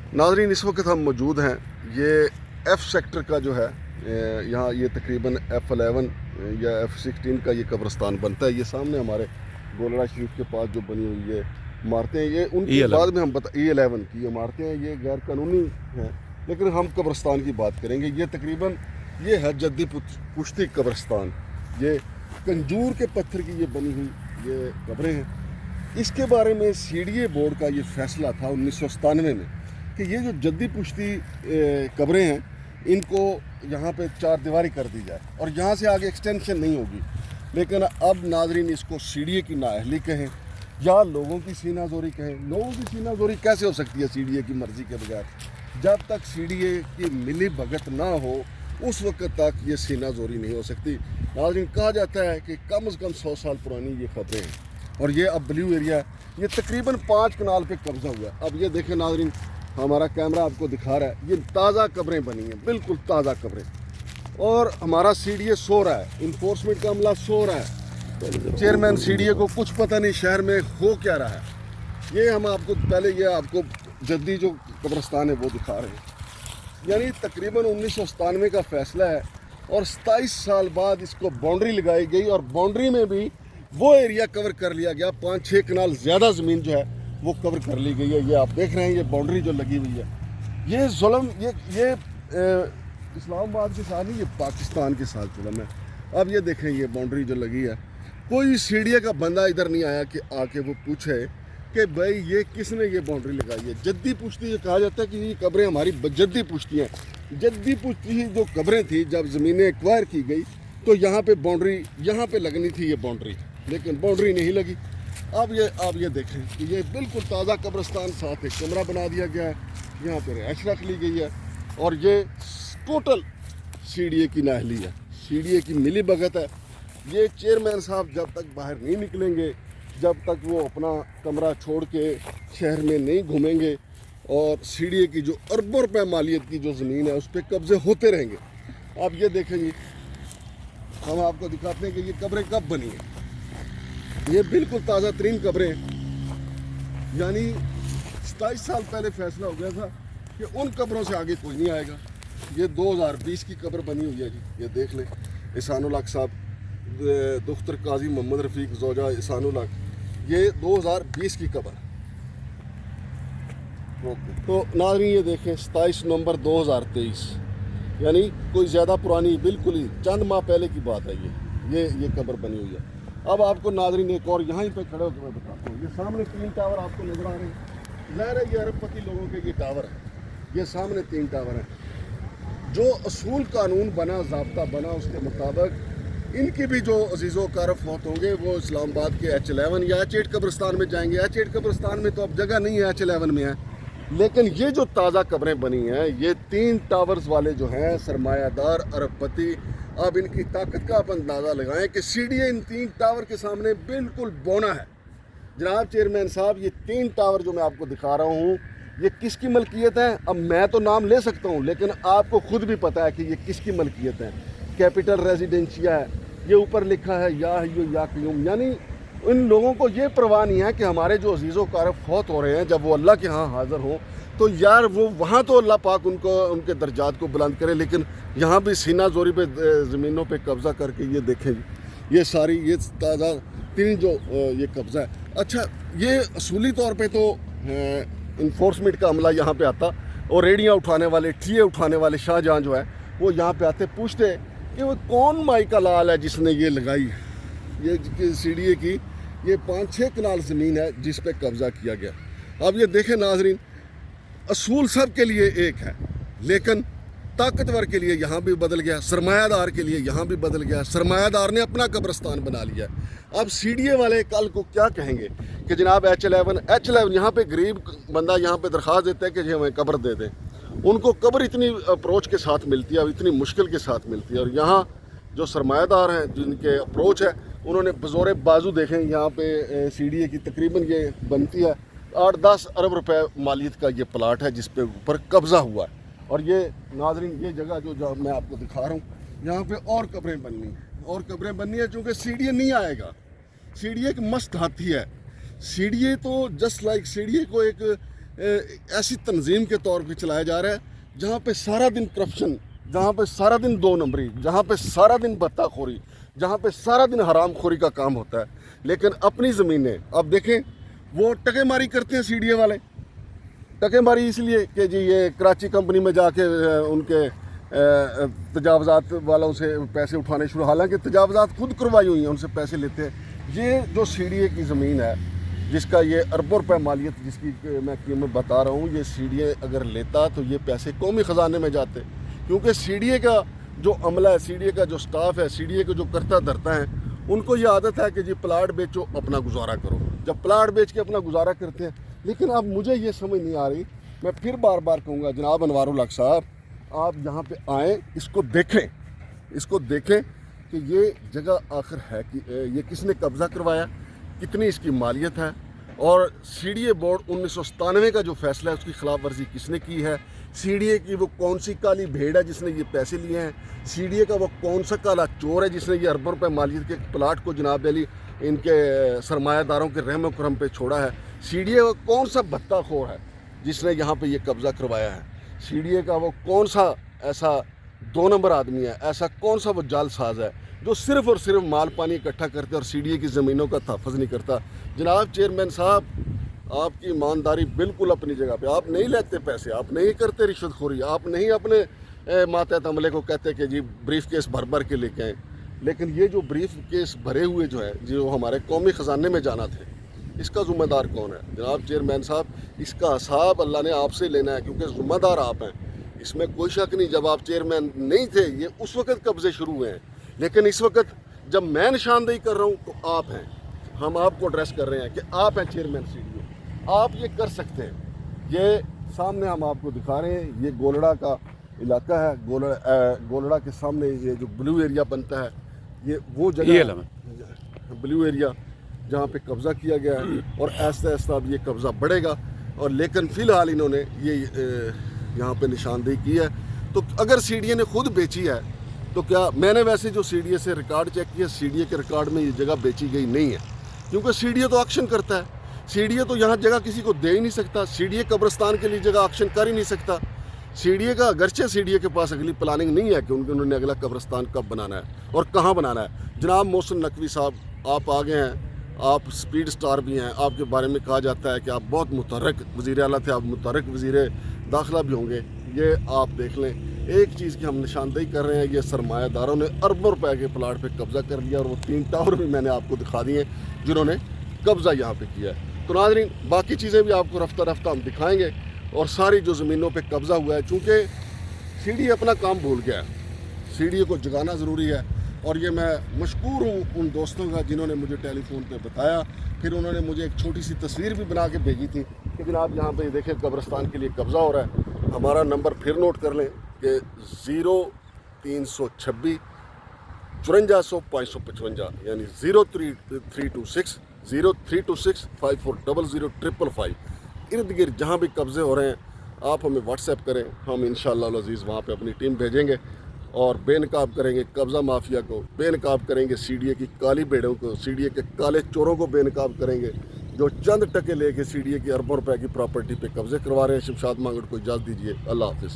नाज़रीन इस वक्त हम मौजूद हैं, ये F सेक्टर का जो है यहाँ ये तकरीबन F11 या F16 का ये कब्रिस्तान बनता है। ये सामने हमारे गोलड़ा शरीफ के पास जो बनी हुई ये इमारतें, ये उनके बाद में हम E11 की इमारतें हैं, ये गैर कानूनी हैं, लेकिन हम कब्रिस्तान की बात करेंगे। ये तकरीबन ये है जद्दी पुश्ती कब्रिस्तान, ये कंजूर के पत्थर की ये बनी हुई ये कब्रें हैं। इसके बारे में CDA बोर्ड का ये फैसला था 1997 में कि ये जो जद्दी पुश्ती कब्रें हैं इनको यहाँ पे 4 दीवारी कर दी जाए और यहाँ से आगे एक्सटेंशन नहीं होगी। लेकिन अब नाजरीन इसको CDA की नाअहली कहें या लोगों की सीनाजोरी कहें, लोगों की सीनाजोरी कैसे हो सकती है CDA की मर्ज़ी के बगैर? जब तक CDA की मिली भगत ना हो उस वक्त तक ये सीनाजोरी नहीं हो सकती। नाजरीन कहा जाता है कि कम से कम 100 साल पुरानी ये खबरें हैं और ये अब ब्लू एरिया, ये तकरीबन 5 कनाल पे कब्जा हुआ है। अब ये देखें नाजरीन, हमारा कैमरा आपको दिखा रहा है, ये ताज़ा कब्रें बनी हैं, बिल्कुल ताज़ा कब्रें, और हमारा CDA सो रहा है, इन्फोर्समेंट का अमला सो रहा है। चेयरमैन CDA को कुछ पता नहीं शहर में हो क्या रहा है। ये हम आपको पहले ये आपको जद्दी जो कब्रिस्तान है वो दिखा रहे हैं। यानी तकरीबन 1997 का फ़ैसला है और 27 साल बाद इसको बाउंड्री लगाई गई और बाउंड्री में भी वो एरिया कवर कर लिया गया। 5-6 कनाल ज़्यादा ज़मीन जो है वो कवर कर ली गई है। ये आप देख रहे हैं, ये बाउंड्री जो लगी हुई है, ये जुल्म, ये इस्लामाबाद के साथ नहीं, ये पाकिस्तान के साथ जुल्म है। अब ये देखें, ये बाउंड्री जो लगी है, कोई CDA का बंदा इधर नहीं आया कि आके वो पूछे कि भाई ये किसने ये बाउंड्री लगाई है। जद्दी पुश्ती, ये कहा जाता है कि ये कब्रें हमारी जद्दी पुश्ती हैं। जद्दी पुश्ती जो कब्रें थी, जब ज़मीनें एक्वायर की गई तो यहाँ पे बाउंड्री, यहाँ पे लगनी थी ये बाउंड्री, लेकिन बाउंड्री नहीं लगी। अब ये देखें कि ये बिल्कुल ताज़ा कब्रिस्तान, साथ एक कमरा बना दिया गया है, यहाँ पर रिहाइश रख ली गई है और ये टोटल CDA की नाअहली है, CDA की मिली भगत है। ये चेयरमैन साहब जब तक बाहर नहीं निकलेंगे, जब तक वो अपना कमरा छोड़ के शहर में नहीं घूमेंगे और CDA की जो अरबों रुपए मालियत की जो ज़मीन है उस पर कब्ज़े होते रहेंगे। अब ये देखेंगे, हम आपको दिखाते हैं कि ये कब्रें कब बनी हैं। ये बिल्कुल ताज़ा तरीन कब्रें, यानी 27 साल पहले फैसला हो गया था कि उन कब्रों से आगे कोई नहीं आएगा। ये 2020 की कब्र बनी हुई है जी, ये देख लें। इसानुल हक साहब, दुख्तर काजी मोहम्मद रफ़ीक ज़ौजा इसानुल हक, ये 2020 की कब्र। तो नाज़रीन ये देखें, 27 नवंबर 2023, यानी कोई ज़्यादा पुरानी, बिल्कुल ही चंद माह पहले की बात है। ये कब्र बनी हुई है। अब आपको नाज़रीन एक और यहाँ पे खड़े होकर मैं बताता हूँ। ये सामने 3 टावर आपको नज़र आ रहे हैं। ज़ाहिर है ये अरबपति लोगों के ये टावर है, ये सामने 3 टावर हैं। जो असूल कानून बना, ज़ाब्ता बना, उसके मुताबिक इनकी भी जो अजीज़ो कार फौत होंगे वो इस्लामाबाद के H11 या H8 कब्रिस्तान में जाएंगे। H8 कब्रिस्तान में तो अब जगह नहीं है, H11 में है। लेकिन ये जो ताज़ा कब्रें बनी हैं, ये 3 टावर्स वाले जो हैं सरमायादार अरबपति, अब इनकी ताकत का आप अंदाज़ा लगाएं कि CDA इन 3 टावर के सामने बिल्कुल बौना है। जनाब चेयरमैन साहब, ये 3 टावर जो मैं आपको दिखा रहा हूँ, ये किसकी मलकियत है? अब मैं तो नाम ले सकता हूँ, लेकिन आपको खुद भी पता है कि ये किसकी मलकियत है। कैपिटल रेजिडेंशिया है, ये ऊपर लिखा है या हय्यु या क़य्यूम। यानी इन लोगों को ये परवाह नहीं है कि हमारे जो अजीज़ो कार फौत हो रहे हैं, जब वो अल्लाह के यहाँ हाज़िर हों तो यार वो वहाँ तो अल्लाह पाक उनको, उनके दर्जात को बुलंद करे, लेकिन यहाँ भी सीना जोरी पे ज़मीनों पे कब्ज़ा करके ये देखें, ये सारी ये ताज़ा 3 जो ये कब्ज़ा है। अच्छा, ये असूली तौर पे तो इन्फोर्समेंट का अमला यहाँ पे आता और रेडियाँ उठाने वाले, ट्रिये उठाने वाले शाहजहाँ जो है वो यहाँ पे आते, पूछते कि वो कौन माई का लाल है जिसने ये लगाई है। ये CDA की ये 5-6 कनाल ज़मीन है जिस पे कब्ज़ा किया गया। अब ये देखें नाजरीन, असूल सब के लिए एक है, लेकिन ताकतवर के लिए यहाँ भी बदल गया, सरमायादार के लिए यहाँ भी बदल गया। सरमायादार ने अपना कब्रिस्तान बना लिया। अब CDA वाले कल को क्या कहेंगे कि जनाब H11 यहाँ पे गरीब बंदा यहाँ पे दरख्वास्त देता है कि जी हमें कब्र दे दें। उनको कब्र इतनी अप्रोच के साथ मिलती है, इतनी मुश्किल के साथ मिलती है। और यहाँ जो सरमायादार हैं, जिनके अप्रोच है, उन्होंने बज़ोर बाजू देखें, यहाँ पे CDA की तकरीबन ये बनती है 8-10 अरब रुपए मालियत का ये प्लाट है जिस पे ऊपर कब्ज़ा हुआ है। और ये नाजरीन ये जगह जो मैं आपको दिखा रहा हूँ, यहाँ पे और कब्रें बननी है चूँकि CDA नहीं आएगा। CDA एक मस्त हाथी है। CDA तो जस्ट लाइक CDA को एक ऐसी तंजीम के तौर पे चलाया जा रहा है जहाँ पे सारा दिन करप्शन, जहाँ पे सारा दिन दो नंबरी, जहाँ पे सारा दिन बत्ताखोरी, जहाँ पे सारा दिन हरामखोरी का काम होता है। लेकिन अपनी ज़मीनें अब देखें, वो टकेमारी करते हैं सीडीए वाले। टकेमारी इसलिए कि जी ये कराची कंपनी में जाके उनके तजावज़ात वालों से पैसे उठाने शुरू, हालांकि तजावज़ात खुद करवाई हुई हैं, उनसे पैसे लेते हैं। ये जो सीडीए की ज़मीन है जिसका ये अरबों रुपए मालियत जिसकी मैं कीमत बता रहा हूँ, ये सीडीए अगर लेता तो ये पैसे कौमी ख़जाने में जाते, क्योंकि सीडीए का जो अमला है, सीडीए का जो स्टाफ है, सीडीए के जो करता धरता है, उनको ये आदत है कि जी प्लाट बेचो, अपना गुजारा करो। जब प्लाट बेच के अपना गुजारा करते हैं, लेकिन अब मुझे ये समझ नहीं आ रही, मैं फिर बार बार कहूँगा जनाब अनवारुल हक साहब, आप यहाँ पे आएँ, इसको देखें कि ये जगह आखिर है कि ये किसने कब्ज़ा करवाया, कितनी इसकी मालियत है, और सीडीए बोर्ड 1997 का जो फैसला है उसकी खिलाफ वर्जी किसने की है, सीडीए की वो कौन सी काली भेड़ है जिसने ये पैसे लिए हैं, सीडीए का वो कौन सा काला चोर है जिसने ये अरबों रुपए मालियत के प्लाट को जनाब अली इनके सरमायादारों के रहम करम पे छोड़ा है, सीडीए का कौन सा भत्ताखोर है जिसने यहाँ पे ये कब्ज़ा करवाया है, सीडीए का वो कौन सा ऐसा दो नंबर आदमी है, ऐसा कौन सा वो जालसाज है जो सिर्फ़ और सिर्फ माल पानी इकट्ठा करते और सीडीए की ज़मीनों का तहफ़्फ़ुज़ नहीं करता। जनाब चेयरमैन साहब, आपकी ईमानदारी बिल्कुल अपनी जगह पे, आप नहीं लेते पैसे, आप नहीं करते रिश्वतखोरी, आप नहीं अपने मातहत अमले को कहते कि जी ब्रीफ केस भर भर के लेके आए, लेकिन ये जो ब्रीफ केस भरे हुए जो है जो हमारे कौमी ख़जाने में जाना थे, इसका ज़िम्मेदार कौन है? जनाब चेयरमैन साहब, इसका हिसाब अल्लाह ने आपसे लेना है, क्योंकि ज़िम्मेदार आप हैं, इसमें कोई शक नहीं। जब आप चेयरमैन नहीं थे, ये उस वक़्त कब्ज़े शुरू हुए हैं, लेकिन इस वक्त जब मैं निशानदेही कर रहा हूँ तो आप हैं, हम आपको एड्रेस कर रहे हैं कि आप हैं चेयरमैन सीडीए, आप ये कर सकते हैं। ये सामने हम आपको दिखा रहे हैं, ये गोलड़ा का इलाका है, गोलड़ा के सामने ये जो ब्लू एरिया बनता है, ये वो जगह ब्लू एरिया जहाँ पे कब्ज़ा किया गया है, और ऐसा ऐसा अब ये कब्ज़ा बढ़ेगा। और लेकिन फ़िलहाल इन्होंने ये यहाँ पे निशानदेही की है। तो अगर सीडीए ने खुद बेची है तो क्या, मैंने वैसे जो सीडीए से रिकॉर्ड चेक किया, सीडीए के रिकॉर्ड में ये जगह बेची गई नहीं है, क्योंकि सीडीए तो ऑक्शन करता है, सीडीए तो यहाँ जगह किसी को दे ही नहीं सकता, सीडीए कब्रिस्तान के लिए जगह ऑक्शन कर ही नहीं सकता। सीडीए का अगरचे सीडीए के पास अगली प्लानिंग नहीं है कि उन्होंने अगला कब्रिस्तान कब बनाना है और कहाँ बनाना है। जनाब मोहसिन नकवी साहब, आप आगे हैं, आप स्पीड स्टार भी हैं, आपके बारे में कहा जाता है कि आप बहुत मुतहर्रिक वज़ीर आला थे, आप मुतहर्रिक वज़ीर दाखिला भी होंगे। ये आप देख लें, एक चीज़ की हम निशानदेही कर रहे हैं, ये सरमायादारों ने अरबों रुपए के प्लाट पे कब्ज़ा कर लिया, और वो 3 टावर भी मैंने आपको दिखा दिए जिन्होंने कब्ज़ा यहाँ पे किया है। तो नाज़रीन, बाकी चीज़ें भी आपको रफ्ता रफ्ता हम दिखाएंगे, और सारी जो ज़मीनों पे कब्ज़ा हुआ है, चूँकि सीडीए अपना काम भूल गया है, सीडीए को जगाना ज़रूरी है। और ये मैं मशकूर हूँ उन दोस्तों का जिन्होंने मुझे टेलीफोन पे बताया, फिर उन्होंने मुझे एक छोटी सी तस्वीर भी बना के भेजी थी कि जनाब यहाँ पे देखें कब्रिस्तान के लिए कब्ज़ा हो रहा है। हमारा नंबर फिर नोट कर लें कि 0326 54 यानी 0326 5400 इर्द गिर्द जहाँ भी कब्ज़े हो रहे हैं, आप हमें व्हाट्सएप करें, हम इंशाअल्लाह अज़ीज़ वहाँ पे अपनी टीम भेजेंगे और बेनकाब करेंगे कब्ज़ा माफिया को, बेनकाब करेंगे सीडीए की काली भेड़ों को, सीडीए के काले चोरों को बेनकाब करेंगे जो चंद टके लेके सीडीए की अरबों रुपए की प्रॉपर्टी पे कब्ज़े करवा रहे हैं। शमशाद मांगड़ को इजाज़त दीजिए। अल्लाह हाफ़िज़।